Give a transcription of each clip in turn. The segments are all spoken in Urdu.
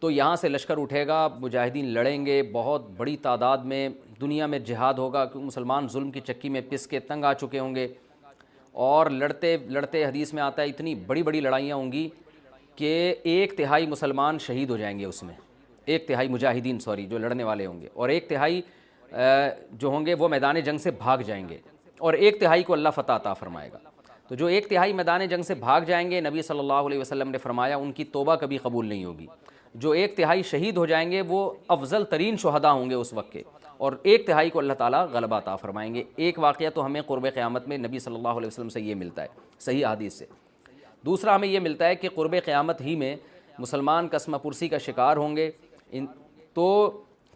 تو یہاں سے لشکر اٹھے گا، مجاہدین لڑیں گے بہت بڑی تعداد میں، دنیا میں جہاد ہوگا کیونکہ مسلمان ظلم کی چکی میں پس کے تنگ آ چکے ہوں گے، اور لڑتے لڑتے حدیث میں آتا ہے اتنی بڑی بڑی لڑائیاں ہوں گی کہ 1/3 مسلمان شہید ہو جائیں گے اس میں، 1/3 مجاہدین جو لڑنے والے ہوں گے، اور 1/3 جو ہوں گے وہ میدان جنگ سے بھاگ جائیں گے، اور 1/3 کو اللہ فتح عطا فرمائے گا۔ تو جو 1/3 میدان جنگ سے بھاگ جائیں گے، نبی صلی اللہ علیہ وسلم نے فرمایا ان کی توبہ کبھی قبول نہیں ہوگی۔ جو 1/3 شہید ہو جائیں گے وہ افضل ترین شہداء ہوں گے اس وقت کے، اور 1/3 کو اللہ تعالیٰ غلبہ عطا فرمائیں گے۔ ایک واقعہ تو ہمیں قرب قیامت میں نبی صلی اللہ علیہ وسلم سے یہ ملتا ہے صحیح حدیث سے۔ دوسرا ہمیں یہ ملتا ہے کہ قرب قیامت ہی میں مسلمان قسمہ پرسی کا شکار ہوں گے، تو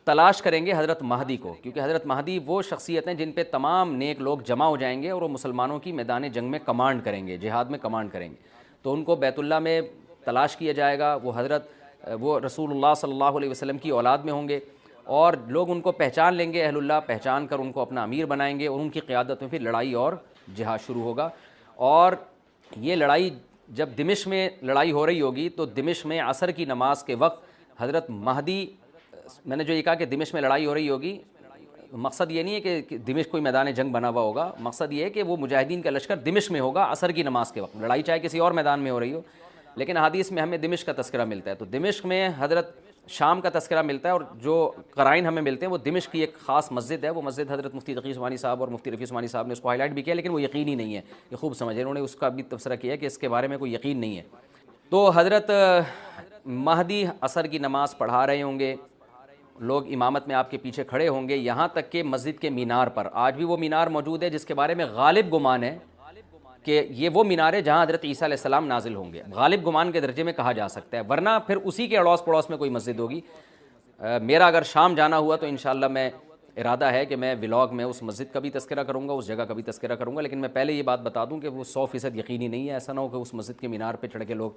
تلاش کریں گے حضرت مہدی کو، کیونکہ حضرت مہدی وہ شخصیت ہیں جن پہ تمام نیک لوگ جمع ہو جائیں گے اور وہ مسلمانوں کی میدان جنگ میں کمانڈ کریں گے، جہاد میں کمانڈ کریں گے۔ تو ان کو بیت اللہ میں تلاش کیا جائے گا، وہ رسول اللہ صلی اللہ علیہ وسلم کی اولاد میں ہوں گے، اور لوگ ان کو پہچان لیں گے، اہل اللہ پہچان کر ان کو اپنا امیر بنائیں گے، اور ان کی قیادت میں پھر لڑائی اور جہاد شروع ہوگا۔ اور یہ لڑائی جب دمشق میں لڑائی ہو رہی ہوگی تو دمشق میں عصر کی نماز کے وقت حضرت مہدی، میں نے جو یہ کہا کہ دمشق میں لڑائی ہو رہی ہوگی، مقصد یہ نہیں ہے کہ دمشق کوئی میدان جنگ بنا ہوا ہوگا، مقصد یہ ہے کہ وہ مجاہدین کا لشکر دمشق میں ہوگا عصر کی نماز کے وقت، لڑائی چاہے کسی اور میدان میں ہو رہی ہو، لیکن حدیث میں ہمیں دمشق کا تذکرہ ملتا ہے۔ تو دمشق میں حضرت شام کا تذکرہ ملتا ہے، اور جو قرائن ہمیں ملتے ہیں وہ دمشق کی ایک خاص مسجد ہے، وہ مسجد حضرت مفتی تقی عثمانی صاحب اور مفتی رفیع عثمانی صاحب نے اس کو ہائی لائٹ بھی کیا، لیکن وہ یقینی نہیں ہے، یہ خوب سمجھیں، انہوں نے اس کا بھی تبصرہ کیا کہ اس کے بارے میں کوئی یقین نہیں ہے۔ تو حضرت مہدی عصر کی نماز پڑھا رہے ہوں گے، لوگ امامت میں آپ کے پیچھے کھڑے ہوں گے، یہاں تک کہ مسجد کے مینار پر، آج بھی وہ مینار موجود ہے جس کے بارے میں غالب گمان ہے کہ یہ وہ مینار ہے جہاں حضرت عیسیٰ علیہ السلام نازل ہوں گے، غالب گمان کے درجے میں کہا جا سکتا ہے، ورنہ پھر اسی کے اڑوس پڑوس میں کوئی مسجد ہوگی۔ میرا اگر شام جانا ہوا تو انشاءاللہ میں ارادہ ہے کہ میں ولاگ میں اس مسجد کا بھی تذکرہ کروں گا، اس جگہ کا بھی تذکرہ کروں گا، لیکن میں پہلے یہ بات بتا دوں کہ وہ 100% یقینی نہیں ہے، ایسا نہ ہو کہ اس مسجد کے مینار پہ چڑھ کے لوگ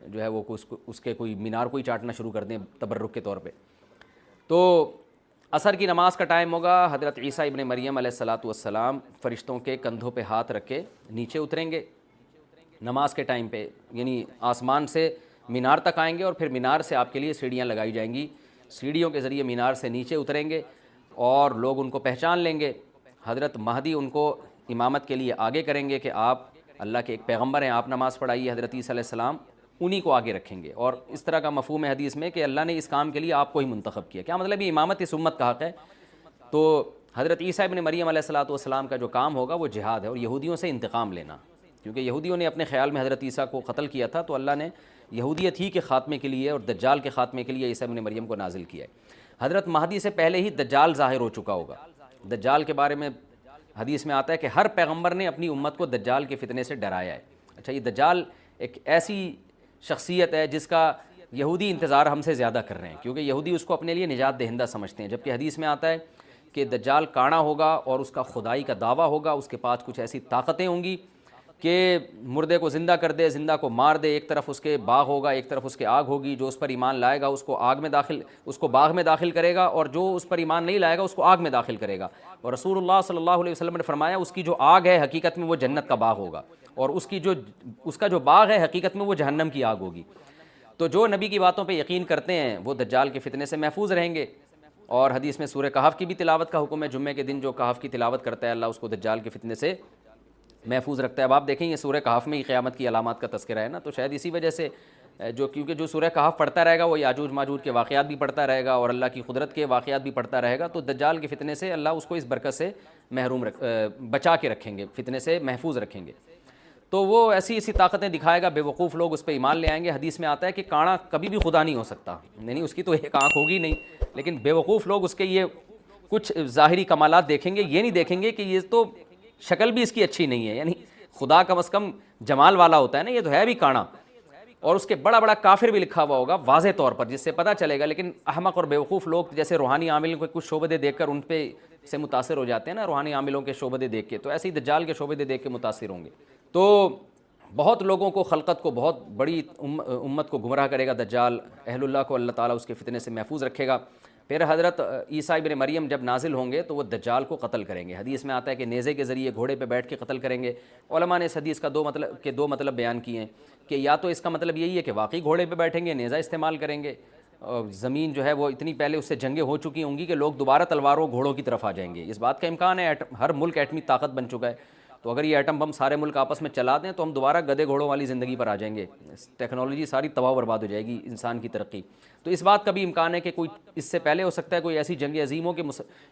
جو ہے وہ اس کے کوئی مینار کو ہی چاٹنا شروع کر دیں تبرک کے طور پہ۔ تو عصر کی نماز کا ٹائم ہوگا، حضرت عیسیٰ ابن مریم علیہ الصلاۃ والسلام فرشتوں کے کندھوں پہ ہاتھ رکھ کے نیچے اتریں گے نماز کے ٹائم پہ، یعنی آسمان سے مینار تک آئیں گے، اور پھر مینار سے آپ کے لیے سیڑھیاں لگائی جائیں گی، سیڑھیوں کے ذریعے مینار سے نیچے اتریں گے اور لوگ ان کو پہچان لیں گے۔ حضرت مہدی ان کو امامت کے لیے آگے کریں گے کہ آپ اللہ کے ایک پیغمبر ہیں، آپ نماز پڑھائیے، حضرت عیسیٰ علیہ السلام انہی کو آگے رکھیں گے، اور اس طرح کا مفہوم ہے حدیث میں کہ اللہ نے اس کام کے لیے آپ کو ہی منتخب کیا۔ کیا مطلب یہ امامت اس امت کا حق ہے؟ تو حضرت عیسیٰ ابن مریم علیہ الصلاۃ والسلام کا جو کام ہوگا وہ جہاد ہے، اور یہودیوں سے انتقام لینا، کیونکہ یہودیوں نے اپنے خیال میں حضرت عیسیٰ کو قتل کیا تھا، تو اللہ نے یہودیت ہی کے خاتمے کے لیے اور دجال کے خاتمے کے لیے عیسیٰ ابن مریم کو نازل کیا ہے۔ حضرت مہدی سے پہلے ہی دجال ظاہر ہو چکا ہوگا۔ دجال کے بارے میں حدیث میں آتا ہے کہ ہر پیغمبر نے اپنی امت کو دجال کے فتنے سے ڈرایا ہے۔ اچھا، یہ دجال ایک ایسی شخصیت ہے جس کا یہودی انتظار ہم سے زیادہ کر رہے ہیں، کیونکہ یہودی اس کو اپنے لیے نجات دہندہ سمجھتے ہیں، جبکہ حدیث میں آتا ہے کہ دجال کانا ہوگا اور اس کا خدائی کا دعویٰ ہوگا، اس کے پاس کچھ ایسی طاقتیں ہوں گی کہ مردے کو زندہ کر دے، زندہ کو مار دے، ایک طرف اس کے باغ ہوگا، ایک طرف اس کے آگ ہوگی، جو اس پر ایمان لائے گا اس کو باغ میں داخل کرے گا، اور جو اس پر ایمان نہیں لائے گا اس کو آگ میں داخل کرے گا۔ اور رسول اللہ صلی اللہ علیہ وسلم نے فرمایا اس کی جو آگ ہے حقیقت میں وہ جنت کا باغ ہوگا، اور اس کا جو باغ ہے حقیقت میں وہ جہنم کی آگ ہوگی۔ تو جو نبی کی باتوں پہ یقین کرتے ہیں وہ دجال کے فتنے سے محفوظ رہیں گے، اور حدیث میں سورہ کہف کی بھی تلاوت کا حکم ہے، جمعے کے دن جو کہف کی تلاوت کرتا ہے اللہ اس کو دجال کے فتنے سے محفوظ رکھتا ہے۔ اب آپ دیکھیں یہ سورہ کہف میں ہی قیامت کی علامات کا تذکرہ ہے نا، تو شاید اسی وجہ سے کیونکہ جو سورہ کہف پڑھتا رہے گا وہ یاجوج ماجوج کے واقعات بھی پڑھتا رہے گا اور اللہ کی قدرت کے واقعات بھی پڑھتا رہے گا، تو دجال کے فتنے سے اللہ اس کو اس برکت سے بچا کے رکھیں گے، فتنے سے محفوظ رکھیں گے۔ تو وہ ایسی طاقتیں دکھائے گا، بے وقوف لوگ اس پہ ایمان لے آئیں گے۔ حدیث میں آتا ہے کہ کانا کبھی بھی خدا نہیں ہو سکتا، یعنی اس کی تو ایک آنکھ ہوگی نہیں، لیکن بے وقوف لوگ اس کے یہ کچھ ظاہری کمالات دیکھیں گے، یہ نہیں دیکھیں گے کہ یہ تو شکل بھی اس کی اچھی نہیں ہے، یعنی خدا کم از کم جمال والا ہوتا ہے نا، یہ تو ہے بھی کانا، اور اس کے بڑا بڑا کافر بھی لکھا ہوا ہوگا واضح طور پر، جس سے پتہ چلے گا۔ لیکن احمق اور بیوقوف لوگ جیسے روحانی عاملوں کے کچھ شعبدے دیکھ کر ان پہ سے متاثر ہو جاتے ہیں نا، روحانی عاملوں کے شعبدے دیکھ کے، تو ایسے ہی دجال کے شعبدے دیکھ کے متاثر ہوں گے۔ تو بہت لوگوں کو، خلقت کو، بہت بڑی امت کو گمراہ کرے گا دجال، اہل اللہ کو اللہ تعالیٰ اس کے فتنے سے محفوظ رکھے گا۔ پھر حضرت عیسیٰ ابن مریم جب نازل ہوں گے تو وہ دجال کو قتل کریں گے۔ حدیث میں آتا ہے کہ نیزے کے ذریعے گھوڑے پہ بیٹھ کے قتل کریں گے۔ علماء نے اس حدیث کا دو مطلب بیان کیے ہیں کہ یا تو اس کا مطلب یہی ہے کہ واقعی گھوڑے پہ بیٹھیں گے، نیزہ استعمال کریں گے، زمین جو ہے وہ اتنی پہلے اس سے جنگیں ہو چکی ہوں گی کہ لوگ دوبارہ تلواروں گھوڑوں کی طرف آ جائیں گے. اس بات کا امکان ہے. ہر ملک ایٹمی طاقت بن چکا ہے. تو اگر یہ ایٹم بم سارے ملک آپس میں چلا دیں تو ہم دوبارہ گدے گھوڑوں والی زندگی پر آ جائیں گے. ٹیکنالوجی ساری تباہ و برباد ہو جائے گی, انسان کی ترقی. تو اس بات کا بھی امکان ہے کہ کوئی اس سے پہلے ہو سکتا ہے کوئی ایسی جنگ عظیم ہو کہ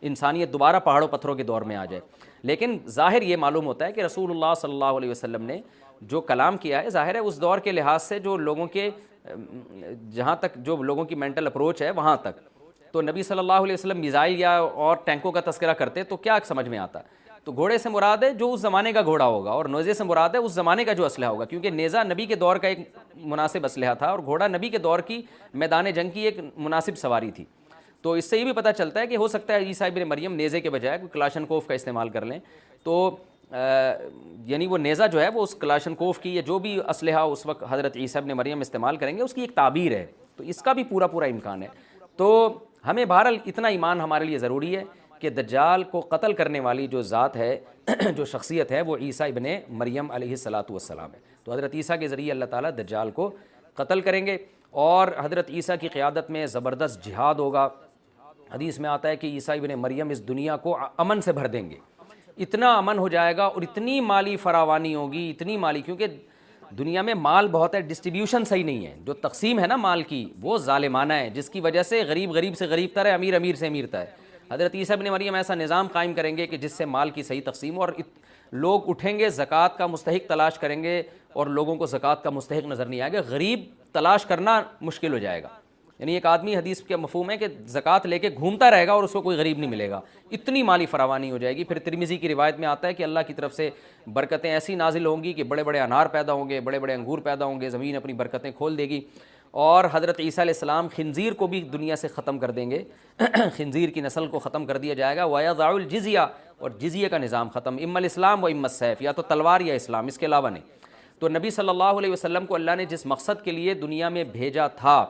انسانیت دوبارہ پہاڑوں پتھروں کے دور میں آ جائے. لیکن ظاہر یہ معلوم ہوتا ہے کہ رسول اللہ صلی اللہ علیہ وسلم نے جو کلام کیا ہے, ظاہر ہے اس دور کے لحاظ سے جو لوگوں کے جہاں تک جو لوگوں کی مینٹل اپروچ ہے وہاں تک, تو نبی صلی اللہ علیہ وسلم میزائل یا اور ٹینکوں کا تذکرہ کرتے تو کیا سمجھ میں آتا؟ تو گھوڑے سے مراد ہے جو اس زمانے کا گھوڑا ہوگا, اور نیزے سے مراد ہے اس زمانے کا جو اسلحہ ہوگا, کیونکہ نیزہ نبی کے دور کا ایک مناسب اسلحہ تھا اور گھوڑا نبی کے دور کی میدان جنگ کی ایک مناسب سواری تھی. تو اس سے یہ بھی پتہ چلتا ہے کہ ہو سکتا ہے عیسیٰ ابن مریم نیزے کے بجائے کوئی کلاشنکوف کا استعمال کر لیں. تو یعنی وہ نیزہ جو ہے وہ اس کلاشنکوف کی یا جو بھی اسلحہ اس وقت حضرت عیسیٰ ابن مریم استعمال کریں گے اس کی ایک تعبیر ہے. تو اس کا بھی پورا امکان ہے. تو ہمیں بہرحال اتنا ایمان ہمارے لیے ضروری ہے کہ دجال کو قتل کرنے والی جو ذات ہے جو شخصیت ہے وہ عیسیٰ ابن مریم علیہ الصلاۃ والسلام ہے. تو حضرت عیسیٰ کے ذریعے اللہ تعالیٰ دجال کو قتل کریں گے, اور حضرت عیسیٰ کی قیادت میں زبردست جہاد ہوگا. حدیث میں آتا ہے کہ عیسیٰ ابن مریم اس دنیا کو امن سے بھر دیں گے. اتنا امن ہو جائے گا اور اتنی مالی فراوانی ہوگی, اتنی مالی, کیونکہ دنیا میں مال بہت ہے, ڈسٹریبیوشن صحیح نہیں ہے. جو تقسیم ہے نا مال کی وہ ظالمانہ ہے, جس کی وجہ سے غریب غریب سے غریب تر ہے, امیر امیر سے امیر تر ہے. حضرت عیسیٰ ابن مریم ایسا نظام قائم کریں گے کہ جس سے مال کی صحیح تقسیم ہو, اور لوگ اٹھیں گے زکوٰۃ کا مستحق تلاش کریں گے اور لوگوں کو زکوٰۃ کا مستحق نظر نہیں آئے گا. غریب تلاش کرنا مشکل ہو جائے گا. یعنی ایک آدمی, حدیث کے مفہوم ہے کہ زکوٰۃ لے کے گھومتا رہے گا اور اس کو کوئی غریب نہیں ملے گا, اتنی مالی فراوانی ہو جائے گی. پھر ترمذی کی روایت میں آتا ہے کہ اللہ کی طرف سے برکتیں ایسی نازل ہوں گی کہ بڑے بڑے انار پیدا ہوں گے, بڑے بڑے انگور پیدا ہوں گے, زمین اپنی برکتیں کھول دے گی. اور حضرت عیسیٰ علیہ السلام خنزیر کو بھی دنیا سے ختم کر دیں گے, خنزیر کی نسل کو ختم کر دیا جائے گا. وَيَضَعُ الْجِزْيَةَ, اور جزیہ کا نظام ختم. اما الاسلام و اما السیف, یا تو تلوار یا اسلام, اس کے علاوہ نہیں. تو نبی صلی اللہ علیہ وسلم کو اللہ نے جس مقصد کے لیے دنیا میں بھیجا تھا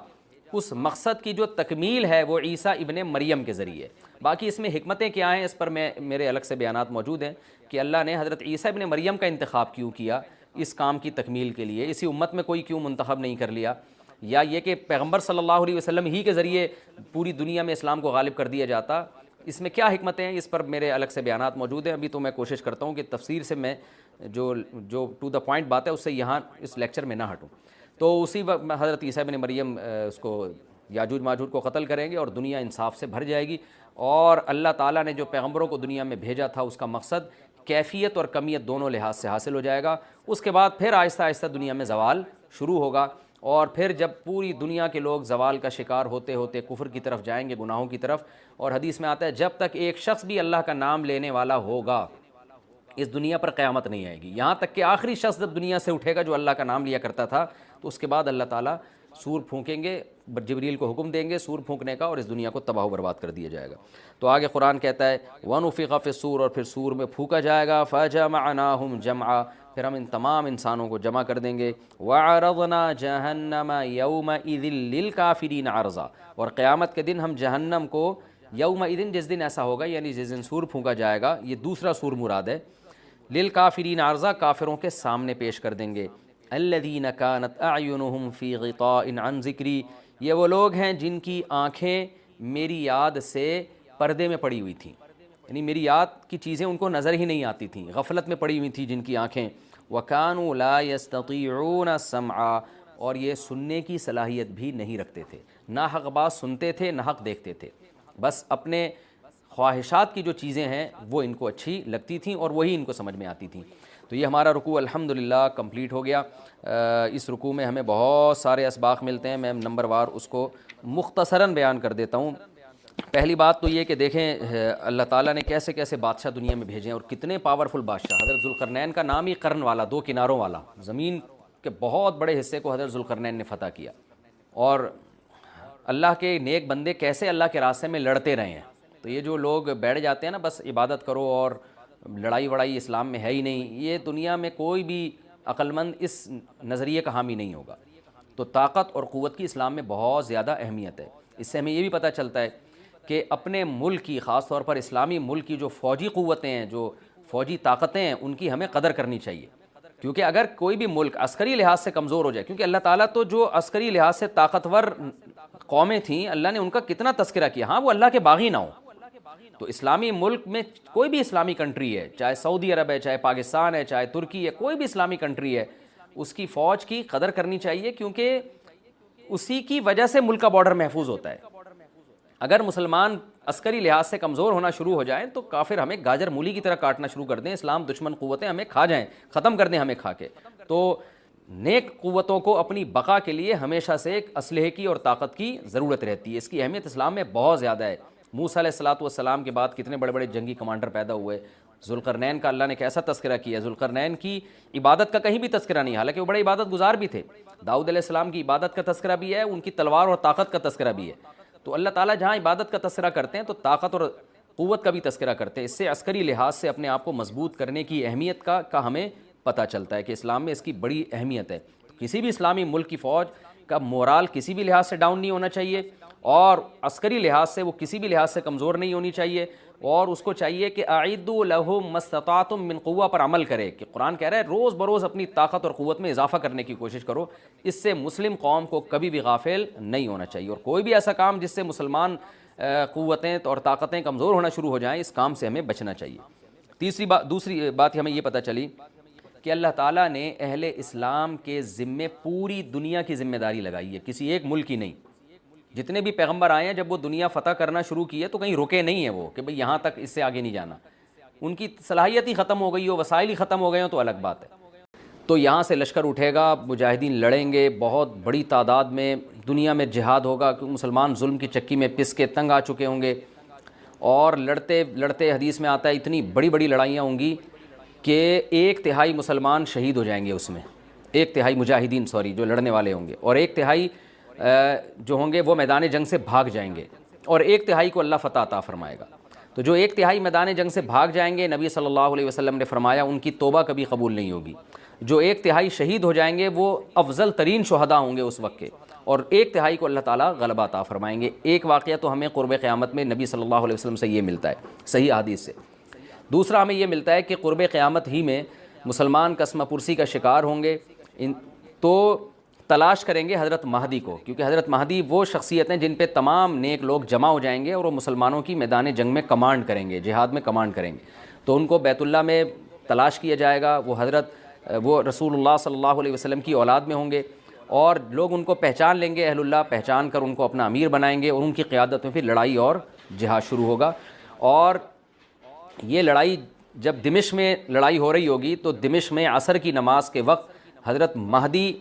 اس مقصد کی جو تکمیل ہے وہ عیسیٰ ابن مریم کے ذریعے. باقی اس میں حکمتیں کیا ہیں اس پر میرے الگ سے بیانات موجود ہیں کہ اللہ نے حضرت عیسیٰ ابن مریم کا انتخاب کیوں کیا اس کام کی تکمیل کے لیے, اسی امت میں کوئی کیوں منتخب نہیں کر لیا, یا یہ کہ پیغمبر صلی اللہ علیہ وسلم ہی کے ذریعے پوری دنیا میں اسلام کو غالب کر دیا جاتا. اس میں کیا حکمتیں ہیں اس پر میرے الگ سے بیانات موجود ہیں. ابھی تو میں کوشش کرتا ہوں کہ تفسیر سے میں جو ٹو دا پوائنٹ بات ہے اس سے یہاں اس لیکچر میں نہ ہٹوں. تو اسی وقت حضرت عیسیٰ ابن مریم اس کو یاجوج ماجوج کو قتل کریں گے اور دنیا انصاف سے بھر جائے گی. اور اللہ تعالیٰ نے جو پیغمبروں کو دنیا میں بھیجا تھا اس کا مقصد کیفیت اور کمیت دونوں لحاظ سے حاصل ہو جائے گا. اس کے بعد پھر آہستہ آہستہ دنیا میں زوال شروع ہوگا, اور پھر جب پوری دنیا کے لوگ زوال کا شکار ہوتے ہوتے کفر کی طرف جائیں گے, گناہوں کی طرف. اور حدیث میں آتا ہے جب تک ایک شخص بھی اللہ کا نام لینے والا ہوگا اس دنیا پر قیامت نہیں آئے گی. یہاں تک کہ آخری شخص جب دنیا سے اٹھے گا جو اللہ کا نام لیا کرتا تھا, تو اس کے بعد اللہ تعالیٰ سور پھونکیں گے, جبریل کو حکم دیں گے سور پھونکنے کا, اور اس دنیا کو تباہ و برباد کر دیا جائے گا. تو آگے قرآن کہتا ہے وَنُفِخَ فِي الصُّورِ, اور پھر سور میں پھونکا جائے گا. فَجَمَعْنَاهُمْ جَمْعًا, پھر ہم ان تمام انسانوں کو جمع کر دیں گے. وَعَرَضْنَا جَهَنَّمَ يَوْمَئِذٍ لِّلْكَافِرِينَ عَرْضًا, اور قیامت کے دن ہم جہنم کو یومئذ, جس دن ایسا ہوگا یعنی جس دن سور پھونکا جائے گا, یہ دوسرا سور مراد ہے, للکافرین عرضا, کافروں کے سامنے پیش کر دیں گے. الذین کانت اعینہم فی غطاء عن ذکری, یہ وہ لوگ ہیں جن کی آنکھیں میری یاد سے پردے میں پڑی ہوئی تھیں, یعنی میری یاد کی چیزیں ان کو نظر ہی نہیں آتی تھیں, غفلت میں پڑی ہوئی تھیں جن کی آنکھیں. وکانوا لا یستطیعون السمع, اور یہ سننے کی صلاحیت بھی نہیں رکھتے تھے, نہ حق بات سنتے تھے نہ حق دیکھتے تھے, بس اپنے خواہشات کی جو چیزیں ہیں وہ ان کو اچھی لگتی تھیں اور وہی ان کو سمجھ میں آتی تھیں. تو یہ ہمارا رکوع الحمدللہ کمپلیٹ ہو گیا. اس رکوع میں ہمیں بہت سارے اسباق ملتے ہیں, میں نمبر وار اس کو مختصراً بیان کر دیتا ہوں. پہلی بات تو یہ کہ دیکھیں اللہ تعالیٰ نے کیسے کیسے بادشاہ دنیا میں بھیجے ہیں اور کتنے پاورفل بادشاہ. حضرت ذوالقرنین کا نام ہی قرن والا, دو کناروں والا, زمین کے بہت بڑے حصے کو حضرت ذوالقرنین نے فتح کیا. اور اللہ کے نیک بندے کیسے اللہ کے راستے میں لڑتے رہے ہیں. تو یہ جو لوگ بیٹھ جاتے ہیں نا بس عبادت کرو اور لڑائی وڑائی اسلام میں ہے ہی نہیں, یہ دنیا میں کوئی بھی عقل مند اس نظریے کا حامی نہیں ہوگا. تو طاقت اور قوت کی اسلام میں بہت زیادہ اہمیت ہے. اس سے ہمیں یہ بھی پتہ چلتا ہے کہ اپنے ملک کی, خاص طور پر اسلامی ملک کی جو فوجی قوتیں ہیں, جو فوجی طاقتیں ہیں, ان کی ہمیں قدر کرنی چاہیے. کیونکہ اگر کوئی بھی ملک عسکری لحاظ سے کمزور ہو جائے, کیونکہ اللہ تعالیٰ تو جو عسکری لحاظ سے طاقتور قومیں تھیں اللہ نے ان کا کتنا تذکرہ کیا. ہاں وہ اللہ کے باغی نہ ہوں. تو اسلامی ملک میں کوئی بھی اسلامی کنٹری ہے, چاہے سعودی عرب ہے, چاہے پاکستان ہے, چاہے ترکی ہے, کوئی بھی اسلامی کنٹری ہے, اس کی فوج کی قدر کرنی چاہیے, کیونکہ اسی کی وجہ سے ملک کا بارڈر محفوظ ہوتا ہے. اگر مسلمان عسکری لحاظ سے کمزور ہونا شروع ہو جائیں تو کافر ہمیں گاجر مولی کی طرح کاٹنا شروع کر دیں, اسلام دشمن قوتیں ہمیں کھا جائیں, ختم کر دیں ہمیں کھا کے. تو نیک قوتوں کو اپنی بقا کے لیے ہمیشہ سے ایک اسلحے کی اور طاقت کی ضرورت رہتی ہے. اس کی اہمیت اسلام میں بہت زیادہ ہے. موسیٰ علیہ الصلوۃ والسلام کے بعد کتنے بڑے بڑے جنگی کمانڈر پیدا ہوئے. ذوالقرنین کا اللہ نے کیسا تذکرہ کیا. ذوالقرنین کی عبادت کا کہیں بھی تذکرہ نہیں, حالانکہ وہ بڑے عبادت گزار بھی تھے. داؤد علیہ السلام کی عبادت کا تذکرہ بھی ہے, ان کی تلوار اور طاقت کا تذکرہ بھی ہے. تو اللہ تعالیٰ جہاں عبادت کا تذکرہ کرتے ہیں تو طاقت اور قوت کا بھی تذکرہ کرتے ہیں. اس سے عسکری لحاظ سے اپنے آپ کو مضبوط کرنے کی اہمیت کا ہمیں پتہ چلتا ہے کہ اسلام میں اس کی بڑی اہمیت ہے. کسی بھی اسلامی ملک کی فوج کا مورال کسی بھی لحاظ سے ڈاؤن نہیں ہونا چاہیے, اور عسکری لحاظ سے وہ کسی بھی لحاظ سے کمزور نہیں ہونی چاہیے, اور اس کو چاہیے کہ اعدوا لہم ما استطعتم من قوہ پر عمل کرے, کہ قرآن کہہ رہا ہے روز بروز اپنی طاقت اور قوت میں اضافہ کرنے کی کوشش کرو. اس سے مسلم قوم کو کبھی بھی غافل نہیں ہونا چاہیے, اور کوئی بھی ایسا کام جس سے مسلمان قوتیں اور طاقتیں کمزور ہونا شروع ہو جائیں, اس کام سے ہمیں بچنا چاہیے. دوسری بات ہمیں یہ پتہ چلی کہ اللہ تعالیٰ نے اہل اسلام کے ذمے پوری دنیا کی ذمہ داری لگائی ہے, کسی ایک ملک کی نہیں. جتنے بھی پیغمبر آئے ہیں جب وہ دنیا فتح کرنا شروع کی ہے تو کہیں رکے نہیں ہیں وہ کہ بھئی یہاں تک, اس سے آگے نہیں جانا. ان کی صلاحیت ہی ختم ہو گئی ہو, وسائل ہی ختم ہو گئے ہوں تو الگ بات ہے. تو یہاں سے لشکر اٹھے گا, مجاہدین لڑیں گے بہت بڑی تعداد میں, دنیا میں جہاد ہوگا, کیونکہ مسلمان ظلم کی چکی میں پس کے تنگ آ چکے ہوں گے, اور لڑتے لڑتے حدیث میں آتا ہے اتنی بڑی بڑی لڑائیاں ہوں گی کہ 1/3 مسلمان شہید ہو جائیں گے اس میں, 1/3 مجاہدین جو لڑنے والے ہوں گے, اور 1/3 جو ہوں گے وہ میدان جنگ سے بھاگ جائیں گے, اور 1/3 کو اللہ فتح عطا فرمائے گا. تو جو 1/3 میدان جنگ سے بھاگ جائیں گے, نبی صلی اللہ علیہ وسلم نے فرمایا ان کی توبہ کبھی قبول نہیں ہوگی. جو 1/3 شہید ہو جائیں گے وہ افضل ترین شہداء ہوں گے اس وقت کے, اور 1/3 کو اللہ تعالیٰ غلبہ عطا فرمائیں گے. ایک واقعہ تو ہمیں قرب قیامت میں نبی صلی اللہ علیہ وسلم سے یہ ملتا ہے صحیح حدیث سے. دوسرا ہمیں یہ ملتا ہے کہ قرب قیامت ہی میں مسلمان قسمہ پرسی کا شکار ہوں گے, تو تلاش کریں گے حضرت مہدی کو, کیونکہ حضرت مہدی وہ شخصیت ہیں جن پہ تمام نیک لوگ جمع ہو جائیں گے اور وہ مسلمانوں کی میدان جنگ میں کمانڈ کریں گے, جہاد میں کمانڈ کریں گے. تو ان کو بیت اللہ میں تلاش کیا جائے گا. وہ رسول اللہ صلی اللہ علیہ وسلم کی اولاد میں ہوں گے, اور لوگ ان کو پہچان لیں گے, اہل اللہ پہچان کر ان کو اپنا امیر بنائیں گے, اور ان کی قیادت میں پھر لڑائی اور جہاد شروع ہوگا. اور یہ لڑائی جب دمشق میں لڑائی ہو رہی ہوگی تو دمشق میں عصر کی نماز کے وقت حضرت مہدی,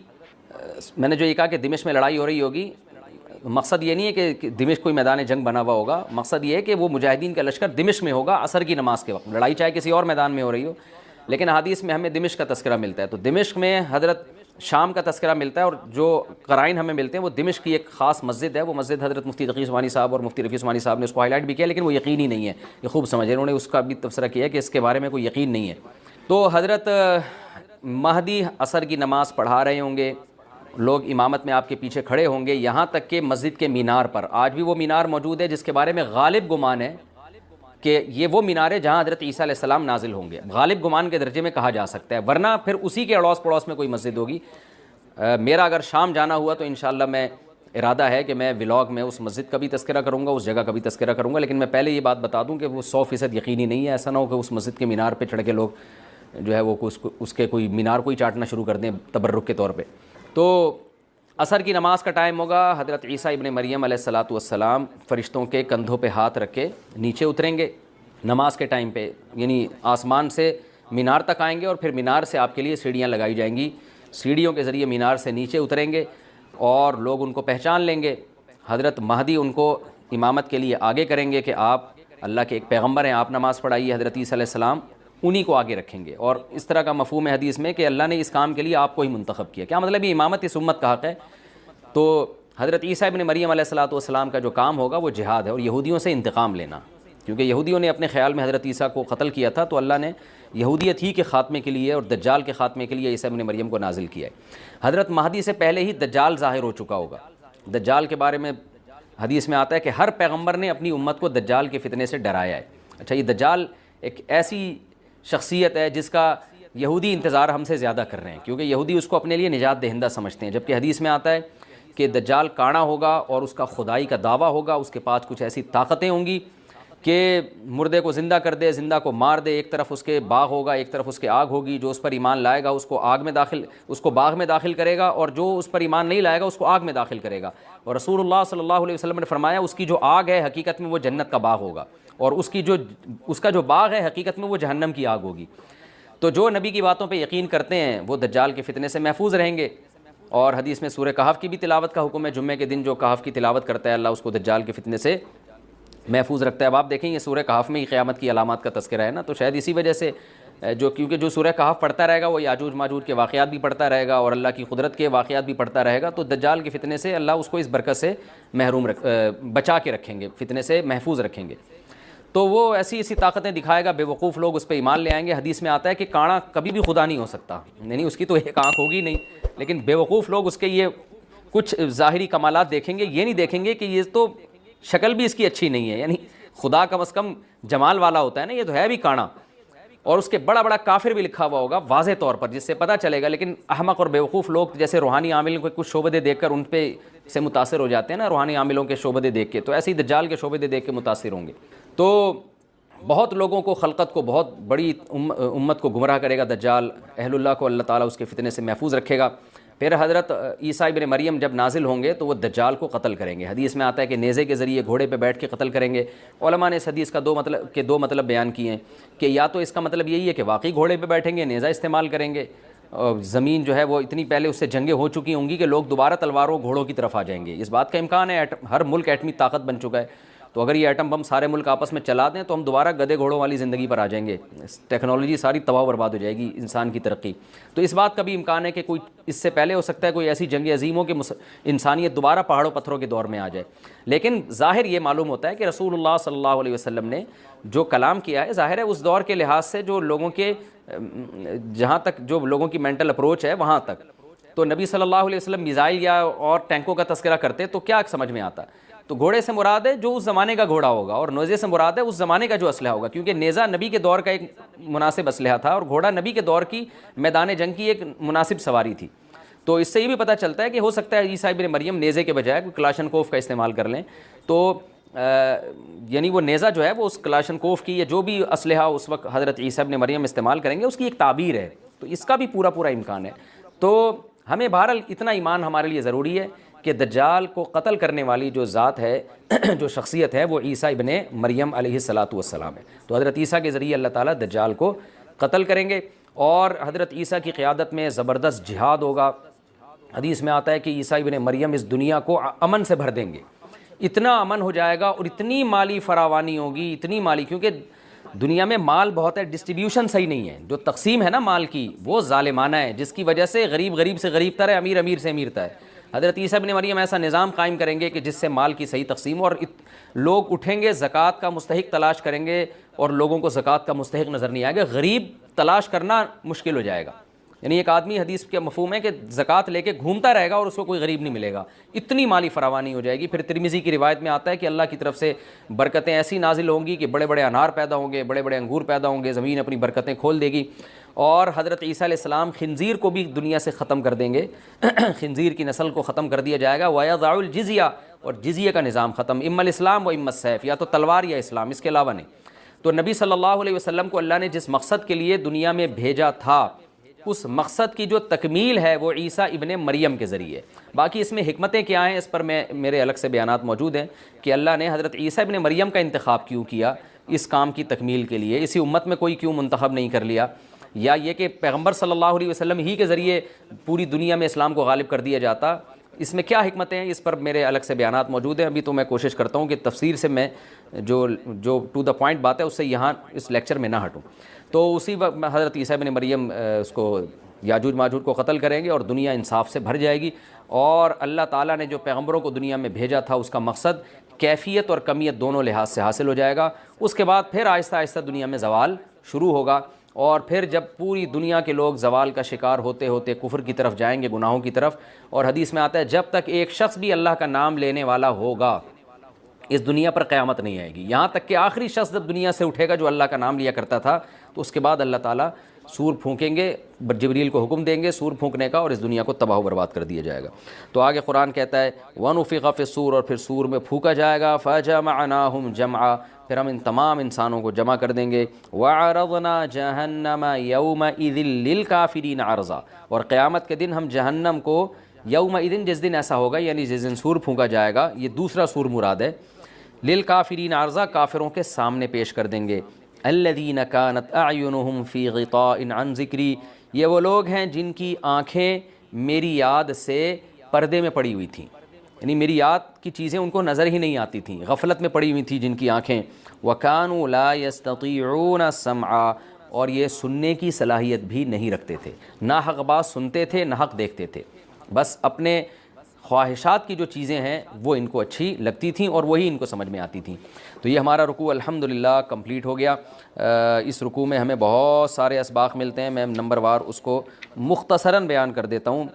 میں نے جو یہ کہا کہ دمشق میں لڑائی ہو رہی ہوگی, مقصد یہ نہیں ہے کہ دمشق کوئی میدان جنگ بنا ہوا ہوگا, مقصد یہ ہے کہ وہ مجاہدین کا لشکر دمشق میں ہوگا عصر کی نماز کے وقت. لڑائی چاہے کسی اور میدان میں ہو رہی ہو, لیکن حدیث میں ہمیں دمشق کا تذکرہ ملتا ہے. تو دمشق میں حضرت شام کا تذکرہ ملتا ہے, اور جو قرائن ہمیں ملتے ہیں وہ دمشق کی ایک خاص مسجد ہے. وہ مسجد حضرت مفتی تقی عثمانی صاحب اور مفتی رفیع عثمانی صاحب نے اس کو ہائی لائٹ بھی کیا, لیکن وہ یقینی نہیں ہے, یہ خوب سمجھیں, انہوں نے اس کا بھی تبصرہ کیا کہ اس کے بارے میں کوئی یقین نہیں ہے. تو حضرت مہدی عصر کی نماز پڑھا رہے ہوں گے, لوگ امامت میں آپ کے پیچھے کھڑے ہوں گے, یہاں تک کہ مسجد کے مینار پر, آج بھی وہ مینار موجود ہے جس کے بارے میں غالب گمان ہے کہ یہ وہ مینار ہے جہاں حضرت عیسیٰ علیہ السلام نازل ہوں گے. غالب گمان کے درجے میں کہا جا سکتا ہے, ورنہ پھر اسی کے اڑوس پڑوس میں کوئی مسجد ہوگی. میرا اگر شام جانا ہوا تو انشاءاللہ میں ارادہ ہے کہ میں ولاگ میں اس مسجد کا بھی تذکرہ کروں گا, اس جگہ کا بھی تذکرہ کروں گا, لیکن میں پہلے یہ بات بتا دوں کہ وہ 100% یقینی نہیں ہے. ایسا نہ ہو کہ اس مسجد کے مینار پہ چڑھ کے لوگ جو ہے وہ اس کے کوئی مینار کو ہی چاٹنا شروع کر دیں تبرک کے طور پہ. تو عصر کی نماز کا ٹائم ہوگا, حضرت عیسیٰ ابن مریم علیہ الصلاۃ والسلام فرشتوں کے کندھوں پہ ہاتھ رکھ کے نیچے اتریں گے نماز کے ٹائم پہ, یعنی آسمان سے مینار تک آئیں گے, اور پھر مینار سے آپ کے لیے سیڑھیاں لگائی جائیں گی, سیڑھیوں کے ذریعے مینار سے نیچے اتریں گے, اور لوگ ان کو پہچان لیں گے. حضرت مہدی ان کو امامت کے لیے آگے کریں گے کہ آپ اللہ کے ایک پیغمبر ہیں, آپ نماز پڑھائیے. حضرت عیسیٰ علیہ السلام انہی کو آگے رکھیں گے, اور اس طرح کا مفہوم ہے حدیث میں کہ اللہ نے اس کام کے لیے آپ کو ہی منتخب کیا. کیا مطلب یہ امامت اس امت کا حق ہے. تو حضرت عیسیٰ ابن مریم علیہ الصلاۃ والسلام کا جو کام ہوگا وہ جہاد ہے, اور یہودیوں سے انتقام لینا, کیونکہ یہودیوں نے اپنے خیال میں حضرت عیسیٰ کو قتل کیا تھا, تو اللہ نے یہودیت ہی کے خاتمے کے لیے اور دجال کے خاتمے کے لیے عیسیٰ ابن مریم کو نازل کیا ہے. حضرت مہدی سے پہلے ہی دجال ظاہر ہو چکا ہوگا. دجال کے بارے میں حدیث میں آتا ہے کہ ہر پیغمبر نے اپنی امت کو دجال کے فتنے سے ڈرایا ہے. اچھا, یہ دجال ایک ایسی شخصیت ہے جس کا یہودی انتظار ہم سے زیادہ کر رہے ہیں, کیونکہ یہودی اس کو اپنے لیے نجات دہندہ سمجھتے ہیں, جبکہ حدیث میں آتا ہے کہ دجال کانا ہوگا اور اس کا خدائی کا دعویٰ ہوگا، اس کے پاس کچھ ایسی طاقتیں ہوں گی کہ مردے کو زندہ کر دے، زندہ کو مار دے، ایک طرف اس کے باغ ہوگا، ایک طرف اس کے آگ ہوگی، جو اس پر ایمان لائے گا اس کو باغ میں داخل کرے گا، اور جو اس پر ایمان نہیں لائے گا اس کو آگ میں داخل کرے گا۔ اور رسول اللہ صلی اللہ علیہ وسلم نے فرمایا اس کی جو آگ ہے حقیقت میں وہ جنت کا باغ ہوگا، اور اس کا جو باغ ہے حقیقت میں وہ جہنم کی آگ ہوگی۔ تو جو نبی کی باتوں پہ یقین کرتے ہیں وہ دجال کے فتنے سے محفوظ رہیں گے۔ اور حدیث میں سورہ کہف کی بھی تلاوت کا حکم ہے، جمعے کے دن جو کہف کی تلاوت کرتا ہے اللہ اس کو دجال کے فتنے سے محفوظ رکھتا ہے۔ اب آپ دیکھیں یہ سورہ کہف میں ہی قیامت کی علامات کا تذکرہ ہے نا، تو شاید اسی وجہ سے کیونکہ جو سورہ کہف پڑھتا رہے گا وہ یاجوج ماجوج کے واقعات بھی پڑھتا رہے گا اور اللہ کی قدرت کے واقعات بھی پڑھتا رہے گا، تو دجال کے فتنے سے اللہ اس کو اس برکت سے بچا کے رکھیں گے، فتنے سے محفوظ رکھیں گے۔ تو وہ ایسی طاقتیں دکھائے گا، بے وقوف لوگ اس پہ ایمان لے آئیں گے۔ حدیث میں آتا ہے کہ کانا کبھی بھی خدا نہیں ہو سکتا، یعنی اس کی تو ایک آنکھ ہوگی نہیں، لیکن بے وقوف لوگ اس کے یہ کچھ ظاہری کمالات دیکھیں گے، یہ نہیں دیکھیں گے کہ یہ تو شکل بھی اس کی اچھی نہیں ہے، یعنی خدا کم از کم جمال والا ہوتا ہے نا، یہ تو ہے بھی کانا، اور اس کے بڑا بڑا کافر بھی لکھا ہوا ہوگا واضح طور پر، جس سے پتہ چلے گا۔ لیکن احمق اور بیوقوف لوگ جیسے روحانی عاملوں کے کچھ شعبدے دیکھ کر ان پہ سے متاثر ہو جاتے ہیں نا، روحانی عاملوں کے شعبدے دیکھ کے، تو ایسے ہی دجال کے شعبدے دیکھ کے متاثر ہوں گے۔ تو بہت لوگوں کو، خلقت کو، بہت بڑی امت کو گمراہ کرے گا دجال، اہل اللہ کو اللہ تعالیٰ اس کے فتنے سے محفوظ رکھے گا۔ پھر حضرت عیسیٰ ابن مریم جب نازل ہوں گے تو وہ دجال کو قتل کریں گے۔ حدیث میں آتا ہے کہ نیزے کے ذریعے گھوڑے پہ بیٹھ کے قتل کریں گے۔ علماء نے اس حدیث کا دو مطلب بیان کیے ہیں کہ یا تو اس کا مطلب یہی ہے کہ واقعی گھوڑے پہ بیٹھیں گے، نیزہ استعمال کریں گے، زمین جو ہے وہ اتنی پہلے اس سے جنگیں ہو چکی ہوں گی کہ لوگ دوبارہ تلواروں گھوڑوں کی طرف آ جائیں گے، اس بات کا امکان ہے، ہر ملک ایٹمی طاقت بن چکا ہے، تو اگر یہ ایٹم بم سارے ملک آپس میں چلا دیں تو ہم دوبارہ گدے گھوڑوں والی زندگی پر آ جائیں گے، ٹیکنالوجی ساری تباہ و برباد ہو جائے گی، انسان کی ترقی۔ تو اس بات کا بھی امکان ہے کہ کوئی اس سے پہلے ہو سکتا ہے کوئی ایسی جنگ عظیم ہو کہ انسانیت دوبارہ پہاڑوں پتھروں کے دور میں آ جائے، لیکن ظاہر یہ معلوم ہوتا ہے کہ رسول اللہ صلی اللہ علیہ وسلم نے جو کلام کیا ہے ظاہر ہے اس دور کے لحاظ سے جو لوگوں کے جہاں تک جو لوگوں کی مینٹل اپروچ ہے وہاں تک، تو نبی صلی اللہ علیہ وسلم میزائل یا اور ٹینکوں کا تذکرہ کرتے تو کیا سمجھ میں آتا؟ تو گھوڑے سے مراد ہے جو اس زمانے کا گھوڑا ہوگا، اور نیزے سے مراد ہے اس زمانے کا جو اسلحہ ہوگا، کیونکہ نیزہ نبی کے دور کا ایک مناسب اسلحہ تھا اور گھوڑا نبی کے دور کی میدان جنگ کی ایک مناسب سواری تھی۔ تو اس سے یہ بھی پتہ چلتا ہے کہ ہو سکتا ہے عیسیٰ ابن مریم نیزے کے بجائے کوئی کلاشنکوف کا استعمال کر لیں، تو یعنی وہ نیزہ جو ہے وہ اس کلاشنکوف کی یا جو بھی اسلحہ اس وقت حضرت عیسیٰ ابن مریم استعمال کریں گے اس کی ایک تعبیر ہے، تو اس کا بھی پورا امکان ہے۔ تو ہمیں بہرحال اتنا ایمان ہمارے لیے ضروری ہے کہ دجال کو قتل کرنے والی جو ذات ہے جو شخصیت ہے وہ عیسیٰ ابن مریم علیہ الصلاۃ والسلام ہے۔ تو حضرت عیسیٰ کے ذریعے اللہ تعالیٰ دجال کو قتل کریں گے، اور حضرت عیسیٰ کی قیادت میں زبردست جہاد ہوگا۔ حدیث میں آتا ہے کہ عیسیٰ ابن مریم اس دنیا کو امن سے بھر دیں گے، اتنا امن ہو جائے گا اور اتنی مالی فراوانی ہوگی، اتنی مالی، کیونکہ دنیا میں مال بہت ہے، ڈسٹریبیوشن صحیح نہیں ہے، جو تقسیم ہے نا مال کی وہ ظالمانہ ہے، جس کی وجہ سے غریب سے غریب تر ہے، امیر سے امیر تر ہے۔ حضرت عیسیٰ ابن مریم ایسا نظام قائم کریں گے کہ جس سے مال کی صحیح تقسیم، اور لوگ اٹھیں گے زکوٰۃ کا مستحق تلاش کریں گے اور لوگوں کو زکوٰۃ کا مستحق نظر نہیں آئے گا، غریب تلاش کرنا مشکل ہو جائے گا، یعنی ایک آدمی، حدیث کے مفہوم ہے کہ زکوٰۃ لے کے گھومتا رہے گا اور اس کو کوئی غریب نہیں ملے گا، اتنی مالی فراوانی ہو جائے گی۔ پھر ترمذی کی روایت میں آتا ہے کہ اللہ کی طرف سے برکتیں ایسی نازل ہوں گی کہ بڑے بڑے انار پیدا ہوں گے، بڑے بڑے انگور پیدا ہوں گے، زمین اپنی برکتیں کھول دے گی، اور حضرت عیسیٰ علیہ السلام خنزیر کو بھی دنیا سے ختم کر دیں گے، خنزیر کی نسل کو ختم کر دیا جائے گا، وَيَضَعُ الْجِزْيَةَ، اور جزیہ کا نظام ختم، اما الاسلام و اما السیف، یا تو تلوار یا اسلام، اس کے علاوہ نہیں۔ تو نبی صلی اللہ علیہ وسلم کو اللہ نے جس مقصد کے لیے دنیا میں بھیجا تھا اس مقصد کی جو تکمیل ہے وہ عیسیٰ ابن مریم کے ذریعے۔ باقی اس میں حکمتیں کیا ہیں اس پر میرے الگ سے بیانات موجود ہیں کہ اللہ نے حضرت عیسیٰ ابن مریم کا انتخاب کیوں کیا اس کام کی تکمیل کے لیے، اسی امت میں کوئی کیوں منتخب نہیں کر لیا، یا یہ کہ پیغمبر صلی اللہ علیہ وسلم ہی کے ذریعے پوری دنیا میں اسلام کو غالب کر دیا جاتا، اس میں کیا حکمتیں ہیں، اس پر میرے الگ سے بیانات موجود ہیں۔ ابھی تو میں کوشش کرتا ہوں کہ تفسیر سے میں جو ٹو دا پوائنٹ بات ہے اس سے یہاں اس لیکچر میں نہ ہٹوں۔ تو اسی وقت حضرت عیسیٰ ابن مریم اس کو یاجوج ماجوج کو قتل کریں گے اور دنیا انصاف سے بھر جائے گی، اور اللہ تعالیٰ نے جو پیغمبروں کو دنیا میں بھیجا تھا اس کا مقصد کیفیت اور کمیت دونوں لحاظ سے حاصل ہو جائے گا۔ اس کے بعد پھر آہستہ آہستہ دنیا میں زوال شروع ہوگا، اور پھر جب پوری دنیا کے لوگ زوال کا شکار ہوتے ہوتے کفر کی طرف جائیں گے، گناہوں کی طرف، اور حدیث میں آتا ہے جب تک ایک شخص بھی اللہ کا نام لینے والا ہوگا اس دنیا پر قیامت نہیں آئے گی، یہاں تک کہ آخری شخص جب دنیا سے اٹھے گا جو اللہ کا نام لیا کرتا تھا تو اس کے بعد اللہ تعالیٰ سور پھونکیں گے، جبریل کو حکم دیں گے سور پھونکنے کا، اور اس دنیا کو تباہ و برباد کر دیا جائے گا۔ تو آگے قرآن کہتا ہے وَنُفِخَ فِي الصُّورِ، اور پھر سور میں پھونکا جائے گا، فَجَمَعْنَاهُمْ جَمْعًا، پھر ہم ان تمام انسانوں کو جمع کر دیں گے، وَعَرَضْنَا جَهَنَّمَ يَوْمَئِذٍ لِّلْكَافِرِينَ عَرْضًا، اور قیامت کے دن ہم جہنم کو یومئذ، جس دن ایسا ہوگا یعنی جس دن سور پھونکا جائے گا، یہ دوسرا سور مراد ہے، للکافرین عرضا، کافروں کے سامنے پیش کر دیں گے، الذین کانت اعینہم فی غطاء عن ذکری، یہ وہ لوگ ہیں جن کی آنکھیں میری یاد سے پردے میں پڑی ہوئی تھیں، یعنی میری یاد کی چیزیں ان کو نظر ہی نہیں آتی تھیں، غفلت میں پڑی ہوئی تھیں جن کی آنکھیں، وکانوا لا یستطیعون السمع، اور یہ سننے کی صلاحیت بھی نہیں رکھتے تھے، نہ حق بات سنتے تھے نہ حق دیکھتے تھے، بس اپنے خواہشات کی جو چیزیں ہیں وہ ان کو اچھی لگتی تھیں اور وہی ان کو سمجھ میں آتی تھیں۔ تو یہ ہمارا رکوع الحمدللہ کمپلیٹ ہو گیا۔ اس رکوع میں ہمیں بہت سارے اسباق ملتے ہیں، میں نمبر وار اس کو مختصراً بیان کر دیتا ہوں۔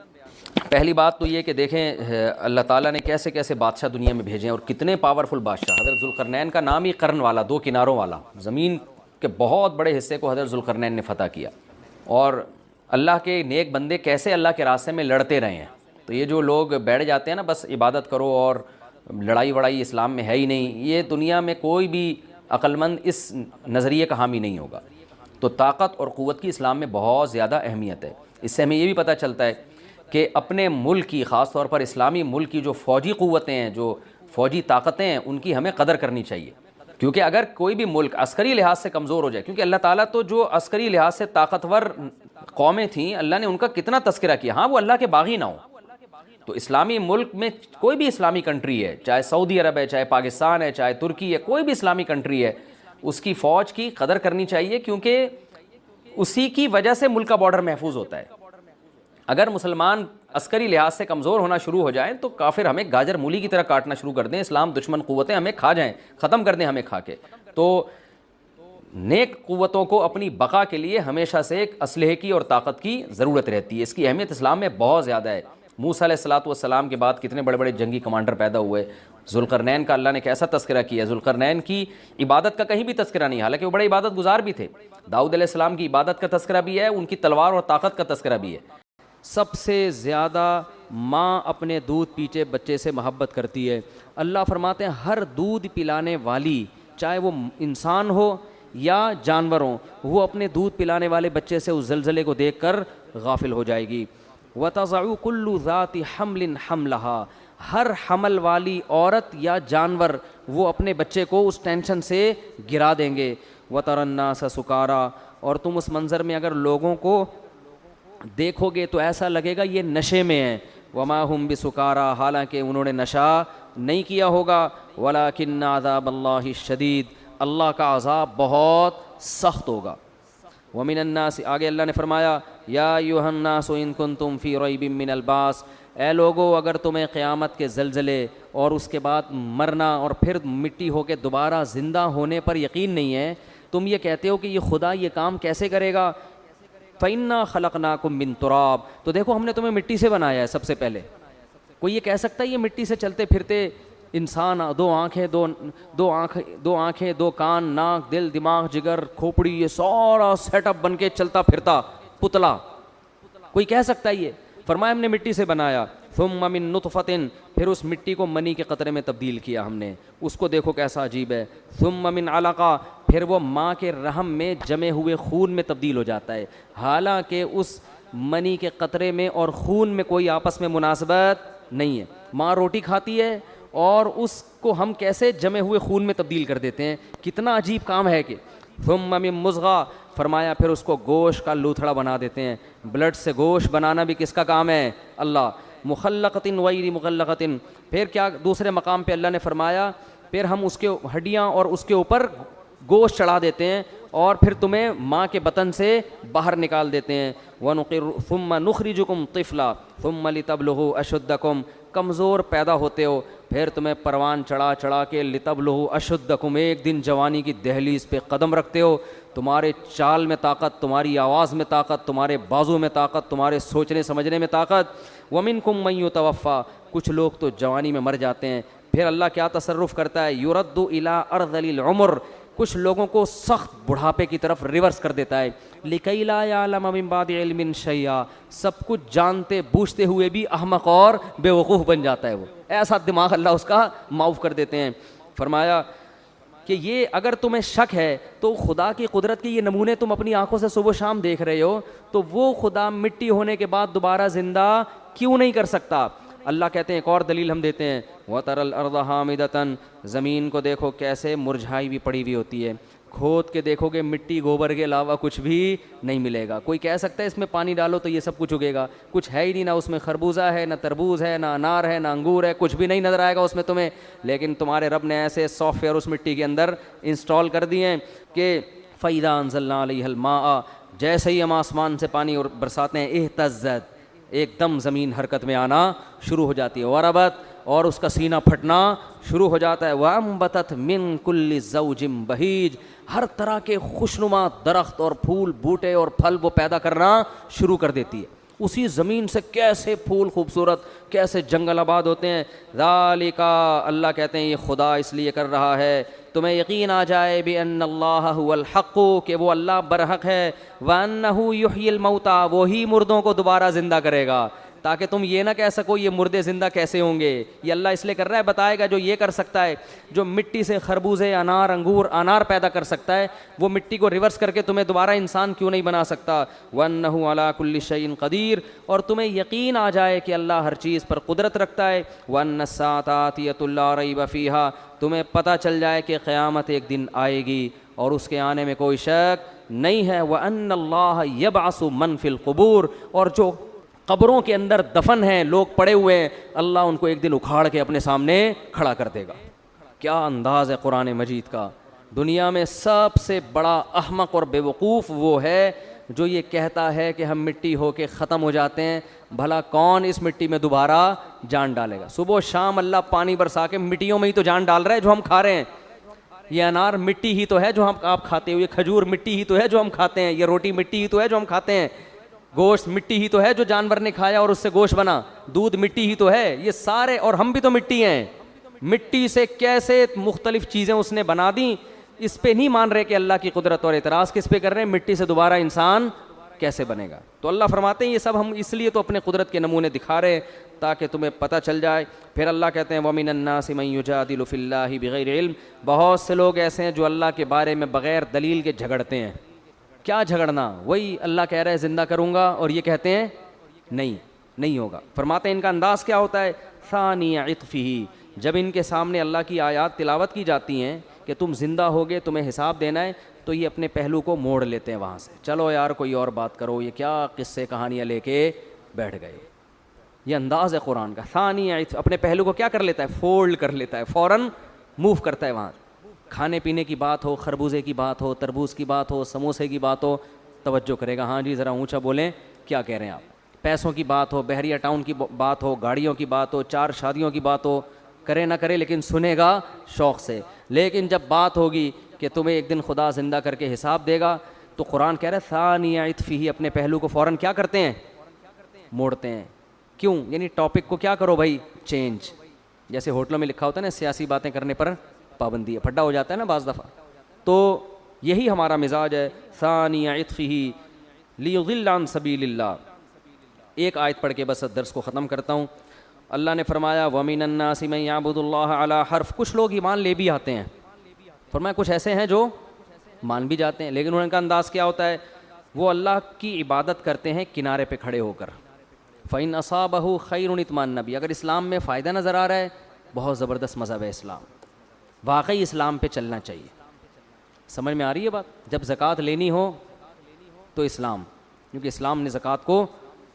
پہلی بات تو یہ کہ دیکھیں اللہ تعالیٰ نے کیسے کیسے بادشاہ دنیا میں بھیجے ہیں اور کتنے پاورفل بادشاہ۔ حضرت ذوالقرنین کا نام ہی قرن والا، دو کناروں والا، زمین کے بہت بڑے حصے کو حضرت ذوالقرنین نے فتح کیا، اور اللہ کے نیک بندے کیسے اللہ کے راستے میں لڑتے رہے ہیں۔ تو یہ جو لوگ بیٹھ جاتے ہیں نا بس عبادت کرو اور لڑائی وڑائی اسلام میں ہے ہی نہیں، یہ دنیا میں کوئی بھی عقل مند اس نظریے کا حامی نہیں ہوگا۔ تو طاقت اور قوت کی اسلام میں بہت زیادہ اہمیت ہے۔ اس سے ہمیں یہ بھی پتہ چلتا ہے کہ اپنے ملک کی، خاص طور پر اسلامی ملک کی جو فوجی قوتیں ہیں، جو فوجی طاقتیں ہیں، ان کی ہمیں قدر کرنی چاہیے، کیونکہ اگر کوئی بھی ملک عسکری لحاظ سے کمزور ہو جائے، کیونکہ اللہ تعالیٰ تو جو عسکری لحاظ سے طاقتور قومیں تھیں اللہ نے ان کا کتنا تذکرہ کیا، ہاں وہ اللہ کے باغی نہ ہوں۔ تو اسلامی ملک میں کوئی بھی اسلامی کنٹری ہے، چاہے سعودی عرب ہے، چاہے پاکستان ہے، چاہے ترکی ہے، کوئی بھی اسلامی کنٹری ہے، اس کی فوج کی قدر کرنی چاہیے، کیونکہ اسی کی وجہ سے ملک کا بارڈر محفوظ ہوتا ہے۔ اگر مسلمان عسکری لحاظ سے کمزور ہونا شروع ہو جائیں تو کافر ہمیں گاجر مولی کی طرح کاٹنا شروع کر دیں، اسلام دشمن قوتیں ہمیں کھا جائیں، ختم کر دیں ہمیں کھا کے۔ تو نیک قوتوں کو اپنی بقا کے لیے ہمیشہ سے ایک اسلحے کی اور طاقت کی ضرورت رہتی ہے، اس کی اہمیت اسلام میں بہت زیادہ ہے۔ موسیٰ علیہ السلام کے بعد کتنے بڑے بڑے جنگی کمانڈر پیدا ہوئے، ذوالقرنین کا اللہ نے کیسا تذکرہ کیا، ذوالقرنین کی عبادت کا کہیں بھی تذکرہ نہیں، حالانکہ وہ بڑے عبادت گزار بھی تھے۔ داؤد علیہ السلام کی عبادت کا تذکرہ بھی ہے، ان کی تلوار اور طاقت کا تذکرہ بھی ہے۔ سب سے زیادہ ماں اپنے دودھ پیتے بچے سے محبت کرتی ہے۔ اللہ فرماتے ہیں ہر دودھ پلانے والی، چاہے وہ انسان ہو یا جانور ہوں، وہ اپنے دودھ پلانے والے بچے سے اس زلزلے کو دیکھ کر غافل ہو جائے گی۔ وَتَضَعُ كُلُّ ذَاتِ حَمْلٍ حَمْلَهَا، ہر حمل والی عورت یا جانور وہ اپنے بچے کو اس ٹینشن سے گرا دیں گے۔ وَتَرَى النَّاسَ سُكَارَىٰ، اور تم اس منظر میں اگر لوگوں کو دیکھو گے تو ایسا لگے گا یہ نشے میں ہیں، وما ہم بسکارا، حالانکہ انہوں نے نشہ نہیں کیا ہوگا، ولیکن عذاب اللہ شدید، اللہ کا عذاب بہت سخت ہوگا۔ ومن الناس، آگے اللہ نے فرمایا یا ایھا الناس ان کنتم فی ریب من البعث، اے لوگو اگر تمہیں قیامت کے زلزلے اور اس کے بعد مرنا اور پھر مٹی ہو کے دوبارہ زندہ ہونے پر یقین نہیں ہے، تم یہ کہتے ہو کہ یہ خدا یہ کام کیسے کرے گا، فَإِنَّا خَلَقْنَاكُم مِّن تُرَابٍ، تو دیکھو ہم نے تمہیں مٹی سے بنایا ہے سب سے پہلے۔ کوئی یہ کہہ سکتا ہے یہ مٹی سے چلتے پھرتے انسان، دو آنکھیں دو کان، ناک، دل، دماغ، جگر، کھوپڑی، یہ سارا سیٹ اپ بن کے چلتا پھرتا پتلا، کوئی کہہ سکتا ہے یہ؟ فرمایا ہم نے مٹی سے بنایا، ثم من نطفۃ، پھر اس مٹی کو منی کے قطرے میں تبدیل کیا ہم نے، اس کو دیکھو کیسا عجیب ہے، ثم من علقہ، پھر وہ ماں کے رحم میں جمے ہوئے خون میں تبدیل ہو جاتا ہے، حالانکہ اس منی کے قطرے میں اور خون میں کوئی آپس میں مناسبت نہیں ہے۔ ماں روٹی کھاتی ہے اور اس کو ہم کیسے جمے ہوئے خون میں تبدیل کر دیتے ہیں، کتنا عجیب کام ہے کہ ثم من مضغہ، فرمایا پھر اس کو گوشت کا لوتھڑا بنا دیتے ہیں، بلڈ سے گوشت بنانا بھی کس کا کام ہے؟ اللہ۔ مخلقۃ غیر مخلقۃ، پھر کیا دوسرے مقام پہ اللہ نے فرمایا پھر ہم اس کے ہڈیاں اور اس کے اوپر گوشت چڑھا دیتے ہیں اور پھر تمہیں ماں کے بطن سے باہر نکال دیتے ہیں، ثم نخرجکم طفلا ثم لتبلغوا اشدکم، کمزور پیدا ہوتے ہو پھر تمہیں پروان چڑھا چڑھا کے لتبلغوا اشدکم، ایک دن جوانی کی دہلیز پہ قدم رکھتے ہو، تمہارے چال میں طاقت، تمہاری آواز میں طاقت، تمہارے بازو میں طاقت، تمہارے سوچنے سمجھنے میں طاقت۔ ومنکم من یتوفی، کچھ لوگ تو جوانی میں مر جاتے ہیں، پھر اللہ کیا تصرف کرتا ہے، یرد الی ارذل العمر، کچھ لوگوں کو سخت بڑھاپے کی طرف ریورس کر دیتا ہے. لِكَيْ لَا يَعْلَمَ مِن بَعْدِ عِلْمٍ شَيْئًا, سب کچھ جانتے بوجھتے ہوئے بھی احمق اور بے وقوف بن جاتا ہے. وہ ایسا دماغ اللہ اس کا معاف کر دیتے ہیں. فرمایا کہ یہ اگر تمہیں شک ہے تو خدا کی قدرت کے یہ نمونے تم اپنی آنکھوں سے صبح و شام دیکھ رہے ہو, تو وہ خدا مٹی ہونے کے بعد دوبارہ زندہ کیوں نہیں کر سکتا؟ اللہ کہتے ہیں ایک اور دلیل ہم دیتے ہیں, وَتَرَى الْأَرْضَ حَامِدَةً, زمین کو دیکھو کیسے مرجھائی بھی پڑی ہوئی ہوتی ہے, کھود کے دیکھو گے مٹی گوبر کے علاوہ کچھ بھی نہیں ملے گا. کوئی کہہ سکتا ہے اس میں پانی ڈالو تو یہ سب کچھ اگے گا؟ کچھ ہے ہی نہیں, نہ اس میں خربوزہ ہے, نہ تربوز ہے, نہ انار ہے, نہ انگور ہے, کچھ بھی نہیں نظر آئے گا اس میں تمہیں. لیکن تمہارے رب نے ایسے سافٹ ویئر اس مٹی کے اندر انسٹال کر دیے ہیں کہ فَإِذَا أَنزَلْنَا عَلَيْهَا الْمَاءَ, جیسے ہی ہم آسمان سے پانی اور برساتے ہیں, اهتزت, ایک دم زمین حرکت میں آنا شروع ہو جاتی ہے, وربت, اور اس کا سینہ پھٹنا شروع ہو جاتا ہے, وَأَنبَتَتْ مِن كُلِّ زَوْجٍ بَهِيجٍ, ہر طرح کے خوشنما درخت اور پھول بوٹے اور پھل وہ پیدا کرنا شروع کر دیتی ہے. اسی زمین سے کیسے پھول خوبصورت, کیسے جنگل آباد ہوتے ہیں. ذالک, اللہ کہتے ہیں یہ خدا اس لیے کر رہا ہے تمہیں یقین آ جائے بِأَنَّ اللَّهَ هُوَ الْحَقُّ, کہ وہ اللہ برحق ہے, وَأَنَّهُ يُحْيِي الْمَوْتَى, وہی مردوں کو دوبارہ زندہ کرے گا, تاکہ تم یہ نہ کہہ سکو یہ مردے زندہ کیسے ہوں گے. یہ اللہ اس لیے کر رہا ہے, بتائے گا جو یہ کر سکتا ہے, جو مٹی سے خربوزے, انار, انگور, انار پیدا کر سکتا ہے, وہ مٹی کو ریورس کر کے تمہیں دوبارہ انسان کیوں نہیں بنا سکتا. وَأَنَّهُ عَلَىٰ كُلِّ شَيْءٍ قَدِيرٌ, اور تمہیں یقین آ جائے کہ اللہ ہر چیز پر قدرت رکھتا ہے. وَأَنَّ السَّاعَةَ آتِيَةٌ لَا رَيْبَ فِيهَا, تمہیں پتہ چل جائے کہ قیامت ایک دن آئے گی اور اس کے آنے میں کوئی شک نہیں ہے. وَأَنَّ اللَّهَ يَبْعَثُ مَن فِي الْقُبُورِ, اور جو قبروں کے اندر دفن ہیں, لوگ پڑے ہوئے ہیں, اللہ ان کو ایک دن اکھاڑ کے اپنے سامنے کھڑا کر دے گا. کیا انداز ہے قرآن مجید کا. دنیا میں سب سے بڑا احمق اور بے وقوف وہ ہے جو یہ کہتا ہے کہ ہم مٹی ہو کے ختم ہو جاتے ہیں. بھلا کون اس مٹی میں دوبارہ جان ڈالے گا؟ صبح و شام اللہ پانی برسا کے مٹیوں میں ہی تو جان ڈال رہا ہے جو ہم کھا رہے ہیں. یہ انار مٹی ہی تو ہے جو آپ کھاتے ہو, یہ کھجور مٹی ہی تو ہے جو ہم کھاتے ہیں, یہ روٹی مٹی ہی تو ہے جو ہم کھاتے ہیں, گوشت مٹی ہی تو ہے جو جانور نے کھایا اور اس سے گوشت بنا, دودھ مٹی ہی تو ہے, یہ سارے, اور ہم بھی تو مٹی ہیں. مٹی سے کیسے مختلف چیزیں اس نے بنا دیں, اس پہ نہیں مان رہے کہ اللہ کی قدرت, اور اعتراض کس پہ کر رہے ہیں, مٹی سے دوبارہ انسان کیسے بنے گا. تو اللہ فرماتے ہیں یہ سب ہم اس لیے تو اپنے قدرت کے نمونے دکھا رہے ہیں تاکہ تمہیں پتہ چل جائے. پھر اللہ کہتے ہیں وَمِنَ النَّاسِ مَن يُجَادِلُ فِي اللَّهِ بِغَيْرِ عِلْمٍ, بہت سے لوگ ایسے ہیں جو اللہ کے بارے میں بغیر دلیل کے جھگڑتے ہیں. کیا جھگڑنا؟ وہی اللہ کہہ رہا ہے زندہ کروں گا اور یہ کہتے ہیں نہیں ہوگا. فرماتے ہیں ان کا انداز کیا ہوتا ہے, ثانی عطفہ, جب ان کے سامنے اللہ کی آیات تلاوت کی جاتی ہیں کہ تم زندہ ہوگے, تمہیں حساب دینا ہے, تو یہ اپنے پہلو کو موڑ لیتے ہیں وہاں سے. چلو یار کوئی اور بات کرو, یہ کیا قصے کہانیاں لے کے بیٹھ گئے. یہ انداز ہے قرآن کا. ثانی عطف, اپنے پہلو کو کیا کر لیتا ہے, فولڈ کر لیتا ہے, فوراً موو کرتا ہے. وہاں کھانے پینے کی بات ہو, خربوزے کی بات ہو, تربوز کی بات ہو, سموسے کی بات ہو, توجہ کرے گا, ہاں جی ذرا اونچا بولیں, کیا کہہ رہے ہیں آپ. پیسوں کی بات ہو, بحریہ ٹاؤن کی بات ہو, گاڑیوں کی بات ہو, 4 شادیوں کی بات ہو, کرے نہ کرے لیکن سنے گا شوق سے. لیکن جب بات ہوگی کہ تمہیں ایک دن خدا زندہ کر کے حساب دے گا, تو قرآن کہہ رہا ہے ثانی عطفہ, اپنے پہلو کو فوراً کیا کرتے ہیں, موڑتے ہیں. کیوں؟ یعنی ٹاپک کو کیا کرو بھائی, چینج. جیسے ہوٹلوں میں لکھا ہوتا ہے نا, سیاسی باتیں کرنے پر پابندی ہے, پھڈا ہو جاتا ہے نا بعض دفعہ. تو یہی ہمارا مزاج ہے. ثانی عطفہ لیضل عن سبیل اللہ. ایک آیت پڑھ کے بس درس کو ختم کرتا ہوں. اللہ نے فرمایا وَمِنَ النَّاسِ مَن يَعْبُدُ اللَّهَ عَلَىٰ حَرْفٍ, کچھ لوگ ایمان لے بھی آتے ہیں. فرمایا کچھ ایسے ہیں جو مان بھی جاتے ہیں, لیکن ان کا انداز کیا ہوتا ہے, وہ اللہ کی عبادت کرتے ہیں کنارے پہ کھڑے ہو کر. فَإِنْ أَصَابَهُ خَيْرٌ اطمأنَّ بِهِ, اگر اسلام میں فائدہ نظر آ رہا ہے, بہت زبردست مذہب ہے اسلام, واقعی اسلام پہ چلنا چاہیے. سمجھ میں آ رہی ہے بات. جب زکوٰۃ لینی ہو تو اسلام, کیونکہ اسلام نے زکوٰۃ کو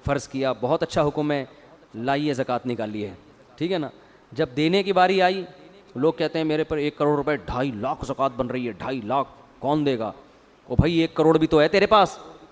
فرض کیا, بہت اچھا حکم ہے, لائیے زکوٰۃ نکالیے, ٹھیک ہے نا. جب دینے کی باری آئی, لوگ کہتے ہیں میرے پر 1 کروڑ روپے 2.5 لاکھ زکوٰۃ بن رہی ہے, 2.5 لاکھ کون دے گا؟ او بھائی 1 کروڑ بھی تو ہے تیرے پاس,